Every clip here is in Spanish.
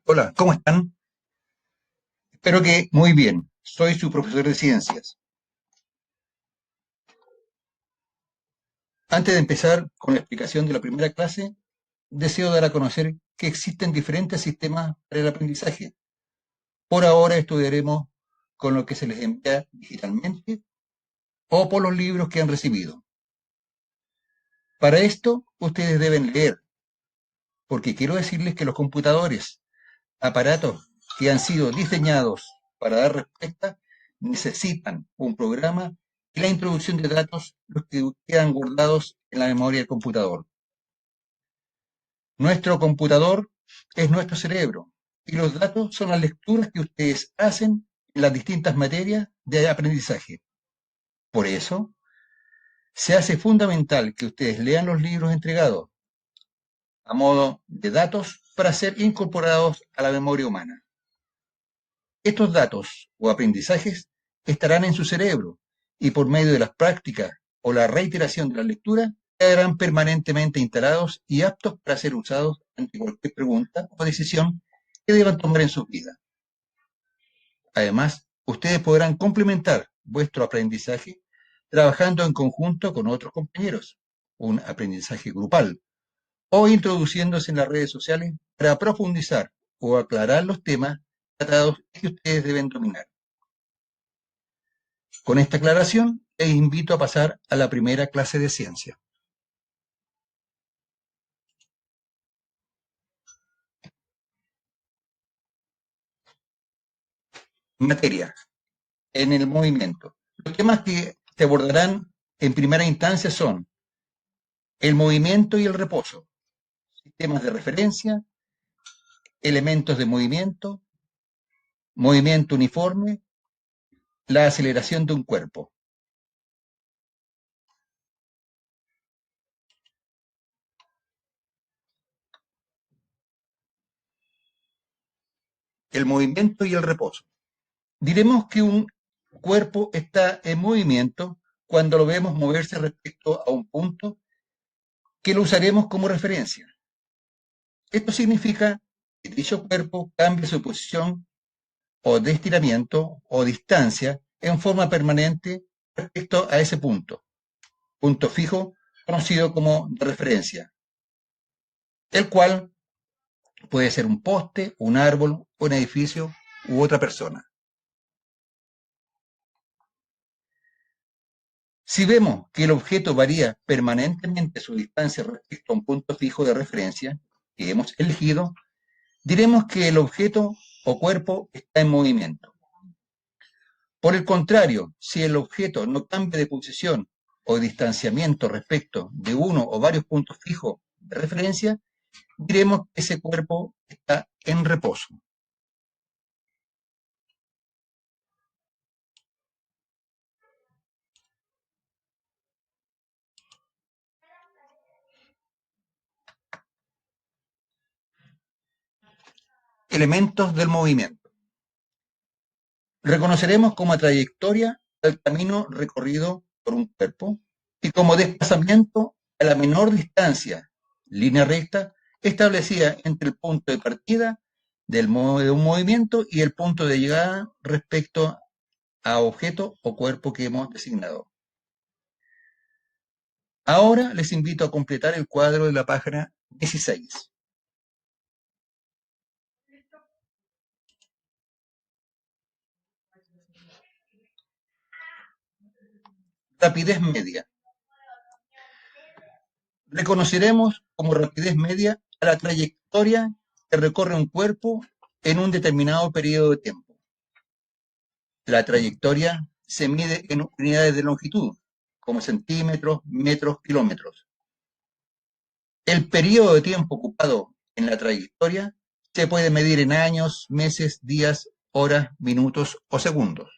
Hola, ¿cómo están? Espero que muy bien. Soy su profesor de ciencias. Antes de empezar con la explicación de la primera clase, deseo dar a conocer que existen diferentes sistemas para el aprendizaje. Por ahora estudiaremos con lo que se les envía digitalmente o por los libros que han recibido. Para esto, ustedes deben leer, porque quiero decirles que los computadores, aparatos que han sido diseñados para dar respuesta, necesitan un programa y la introducción de datos los que quedan guardados en la memoria del computador. Nuestro computador es nuestro cerebro y los datos son las lecturas que ustedes hacen en las distintas materias de aprendizaje. Por eso, se hace fundamental que ustedes lean los libros entregados a modo de datos para ser incorporados a la memoria humana. Estos datos o aprendizajes estarán en su cerebro y por medio de las prácticas o la reiteración de la lectura quedarán permanentemente instalados y aptos para ser usados ante cualquier pregunta o decisión que deban tomar en su vida. Además, ustedes podrán complementar vuestro aprendizaje trabajando en conjunto con otros compañeros, un aprendizaje grupal, o introduciéndose en las redes sociales para profundizar o aclarar los temas tratados que ustedes deben dominar. Con esta aclaración, les invito a pasar a la primera clase de ciencia. Materia, en el movimiento. Los temas que se abordarán en primera instancia son el movimiento y el reposo, sistemas de referencia, elementos de movimiento, movimiento uniforme, la aceleración de un cuerpo. El movimiento y el reposo. Diremos que un cuerpo está en movimiento cuando lo vemos moverse respecto a un punto que lo usaremos como referencia. Esto significa que dicho cuerpo cambia su posición o de estiramiento o distancia en forma permanente respecto a ese punto fijo conocido como de referencia, el cual puede ser un poste, un árbol, un edificio u otra persona. Si vemos que el objeto varía permanentemente su distancia respecto a un punto fijo de referencia que hemos elegido, diremos que el objeto o cuerpo está en movimiento. Por el contrario, si el objeto no cambia de posición o distanciamiento respecto de uno o varios puntos fijos de referencia, diremos que ese cuerpo está en reposo. Elementos del movimiento. Reconoceremos como trayectoria el camino recorrido por un cuerpo y como desplazamiento a la menor distancia, línea recta, establecida entre el punto de partida de un movimiento y el punto de llegada respecto a objeto o cuerpo que hemos designado. Ahora les invito a completar el cuadro de la página 16. Rapidez media. Reconoceremos como rapidez media a la trayectoria que recorre un cuerpo en un determinado periodo de tiempo. La trayectoria se mide en unidades de longitud, como centímetros, metros, kilómetros. El periodo de tiempo ocupado en la trayectoria se puede medir en años, meses, días, horas, minutos o segundos.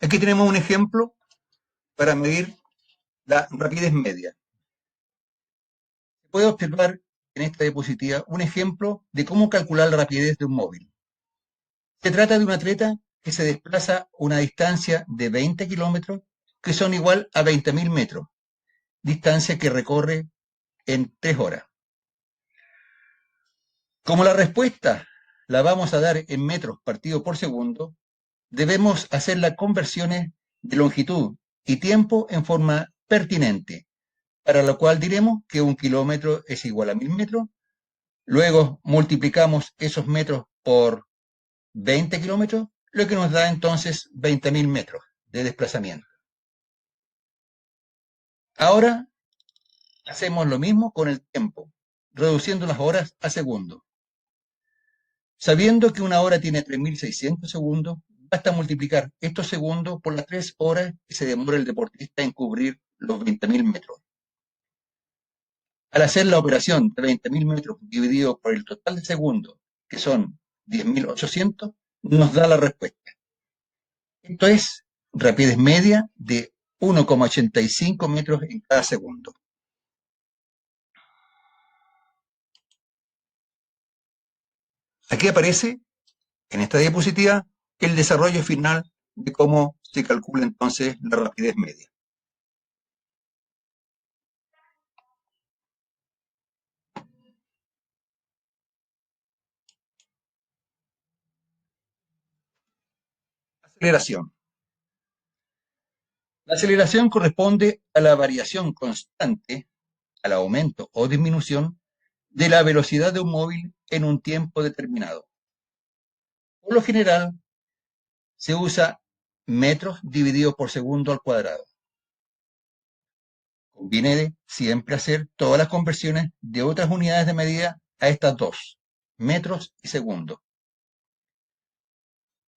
Aquí tenemos un ejemplo para medir la rapidez media. Puede observar en esta diapositiva un ejemplo de cómo calcular la rapidez de un móvil. Se trata de un atleta que se desplaza una distancia de 20 kilómetros, que son igual a 20.000 metros, distancia que recorre en 3 horas. Como la respuesta la vamos a dar en metros partido por segundo, debemos hacer las conversiones de longitud y tiempo en forma pertinente, para lo cual diremos que un kilómetro es igual a 1.000 metros. Luego multiplicamos esos metros por 20 kilómetros, lo que nos da entonces 20.000 metros de desplazamiento. Ahora hacemos lo mismo con el tiempo, reduciendo las horas a segundos. Sabiendo que una hora tiene 3.600 segundos, basta multiplicar estos segundos por las 3 horas que se demora el deportista en cubrir los 20.000 metros. Al hacer la operación de 20.000 metros dividido por el total de segundos, que son 10.800, nos da la respuesta. Esto es rapidez media de 1,85 metros en cada segundo. Aquí aparece, en esta diapositiva, el desarrollo final de cómo se calcula entonces la rapidez media. Aceleración. La aceleración corresponde a la variación constante, al aumento o disminución de la velocidad de un móvil en un tiempo determinado. Por lo general, se usa metros divididos por segundo al cuadrado. Conviene siempre hacer todas las conversiones de otras unidades de medida a estas dos, metros y segundos.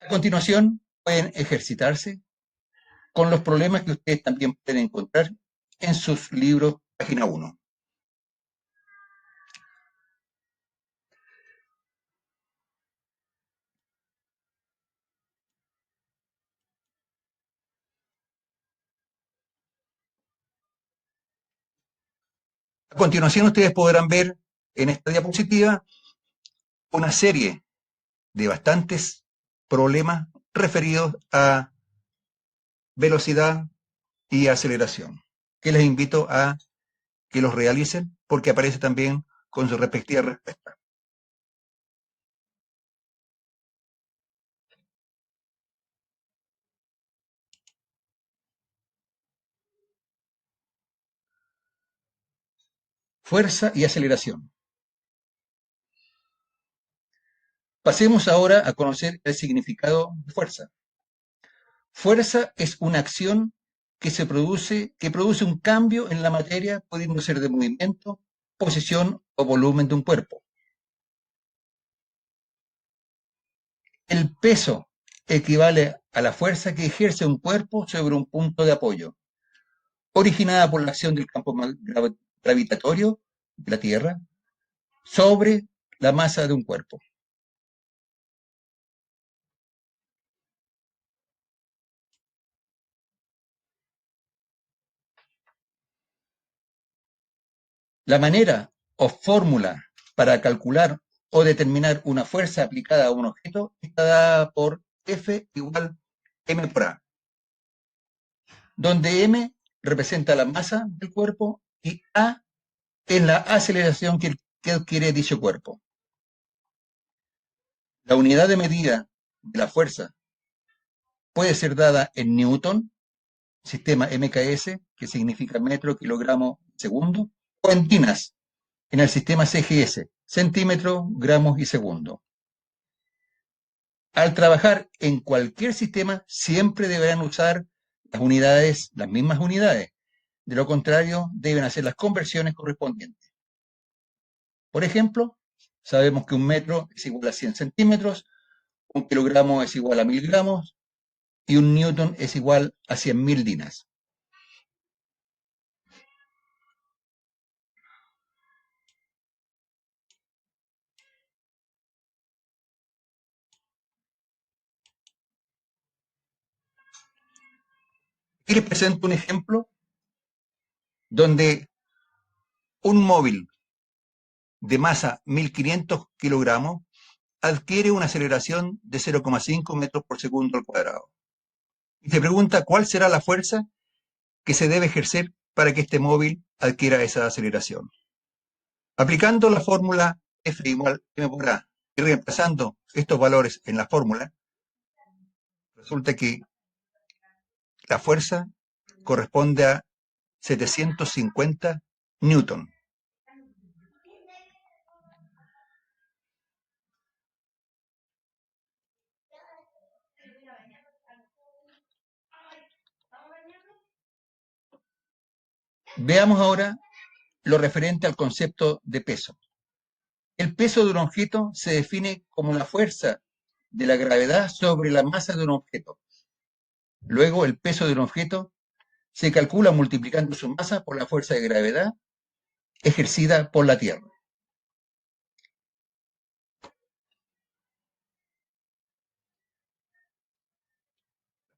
A continuación, pueden ejercitarse con los problemas que ustedes también pueden encontrar en sus libros, página 1. A continuación, ustedes podrán ver en esta diapositiva una serie de bastantes problemas referidos a velocidad y aceleración, que les invito a que los realicen porque aparece también con su respectiva respuesta. Fuerza y aceleración. Pasemos ahora a conocer el significado de fuerza. Fuerza es una acción que produce un cambio en la materia, pudiendo ser de movimiento, posición o volumen de un cuerpo. El peso equivale a la fuerza que ejerce un cuerpo sobre un punto de apoyo, originada por la acción del campo gravitatorio de la Tierra sobre la masa de un cuerpo. La manera o fórmula para calcular o determinar una fuerza aplicada a un objeto está dada por F igual m por A, donde m representa la masa del cuerpo y A es la aceleración que adquiere dicho cuerpo. La unidad de medida de la fuerza puede ser dada en Newton, sistema MKS, que significa metro, kilogramo, segundo, o en dinas, en el sistema CGS, centímetro, gramos y segundo. Al trabajar en cualquier sistema, siempre deberán usar las mismas unidades. De lo contrario, deben hacer las conversiones correspondientes. Por ejemplo, sabemos que un metro es igual a 100 centímetros, un kilogramo es igual a 1.000 gramos y un newton es igual a 100.000 dinas. Aquí les presento un ejemplo donde un móvil de masa 1500 kilogramos adquiere una aceleración de 0,5 metros por segundo al cuadrado. Y se pregunta cuál será la fuerza que se debe ejercer para que este móvil adquiera esa aceleración. Aplicando la fórmula F igual m por A y reemplazando estos valores en la fórmula, resulta que la fuerza corresponde a 750 newton. Veamos ahora lo referente al concepto de peso. El peso de un objeto se define como la fuerza de la gravedad sobre la masa de un objeto. Luego, el peso de un objeto se calcula multiplicando su masa por la fuerza de gravedad ejercida por la Tierra.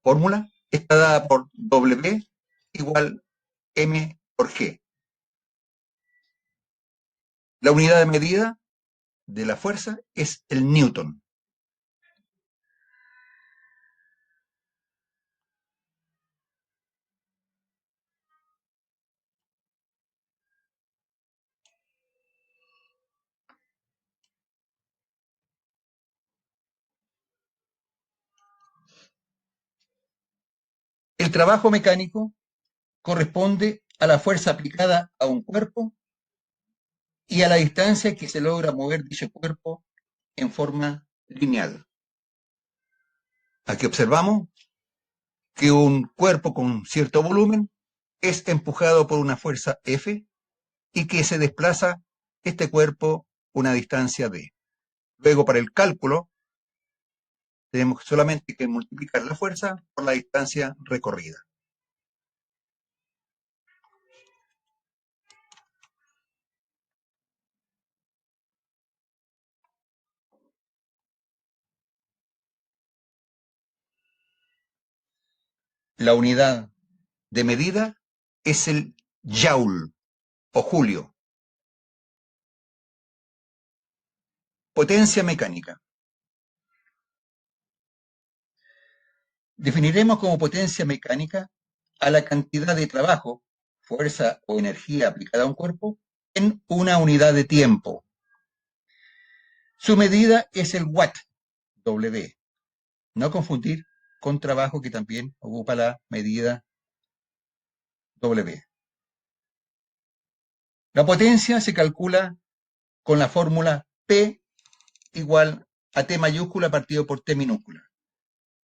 Fórmula está dada por W igual M por G. La unidad de medida de la fuerza es el newton. El trabajo mecánico corresponde a la fuerza aplicada a un cuerpo y a la distancia que se logra mover dicho cuerpo en forma lineal. Aquí observamos que un cuerpo con cierto volumen es empujado por una fuerza F y que se desplaza este cuerpo una distancia D. Luego, para el cálculo, tenemos solamente que multiplicar la fuerza por la distancia recorrida. La unidad de medida es el joule o julio. Potencia mecánica. Definiremos como potencia mecánica a la cantidad de trabajo, fuerza o energía aplicada a un cuerpo en una unidad de tiempo. Su medida es el watt, W. No confundir con trabajo, que también ocupa la medida W. La potencia se calcula con la fórmula P igual a T mayúscula partido por T minúscula,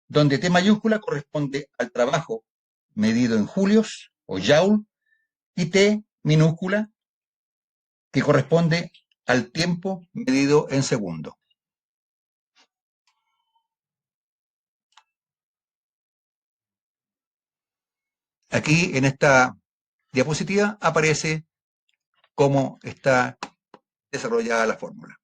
donde T mayúscula corresponde al trabajo medido en julios o joule y T minúscula que corresponde al tiempo medido en segundos. Aquí en esta diapositiva aparece cómo está desarrollada la fórmula.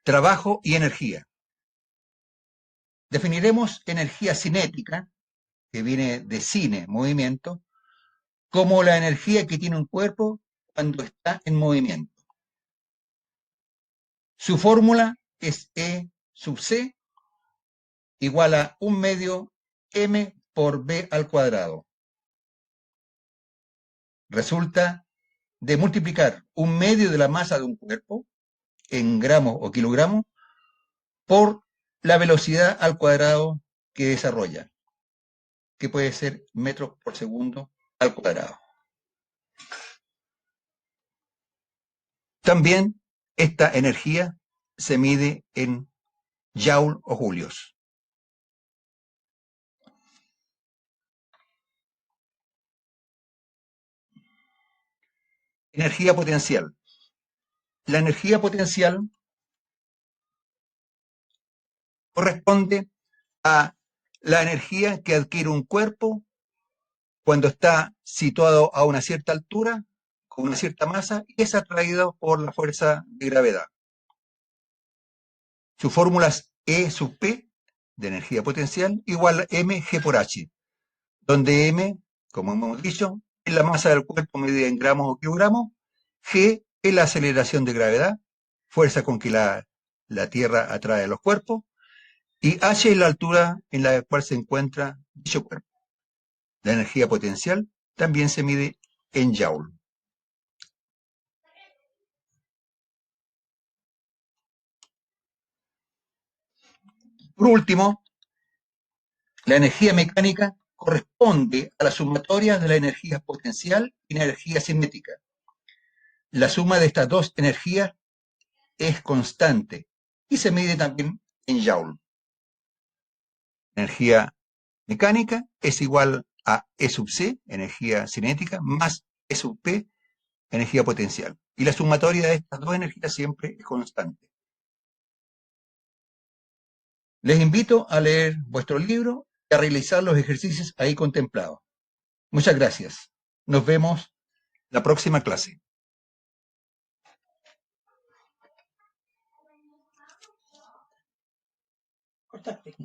Trabajo y energía. Definiremos energía cinética, que viene de cine, movimiento, como la energía que tiene un cuerpo cuando está en movimiento. Su fórmula es E sub C igual a 1 medio M por B al cuadrado. Resulta de multiplicar 1 medio de la masa de un cuerpo en gramos o kilogramos por la velocidad al cuadrado que desarrolla, que puede ser metros por segundo al cuadrado. También esta energía se mide en joule o julios. Energía potencial. La energía potencial corresponde a la energía que adquiere un cuerpo cuando está situado a una cierta altura, con una cierta masa, y es atraído por la fuerza de gravedad. Su fórmula es E sub P, de energía potencial, igual a mg por h, donde m, como hemos dicho, es la masa del cuerpo medida en gramos o kilogramos, g es la aceleración de gravedad, fuerza con que la Tierra atrae a los cuerpos, y h es la altura en la cual se encuentra dicho cuerpo. La energía potencial también se mide en Joule. Por último, la energía mecánica corresponde a la sumatoria de la energía potencial y la energía cinética. La suma de estas dos energías es constante y se mide también en Joule. La energía mecánica es igual a E sub C, energía cinética, más E sub P, energía potencial. Y la sumatoria de estas dos energías siempre es constante. Les invito a leer vuestro libro y a realizar los ejercicios ahí contemplados. Muchas gracias. Nos vemos la próxima clase. Cortaste.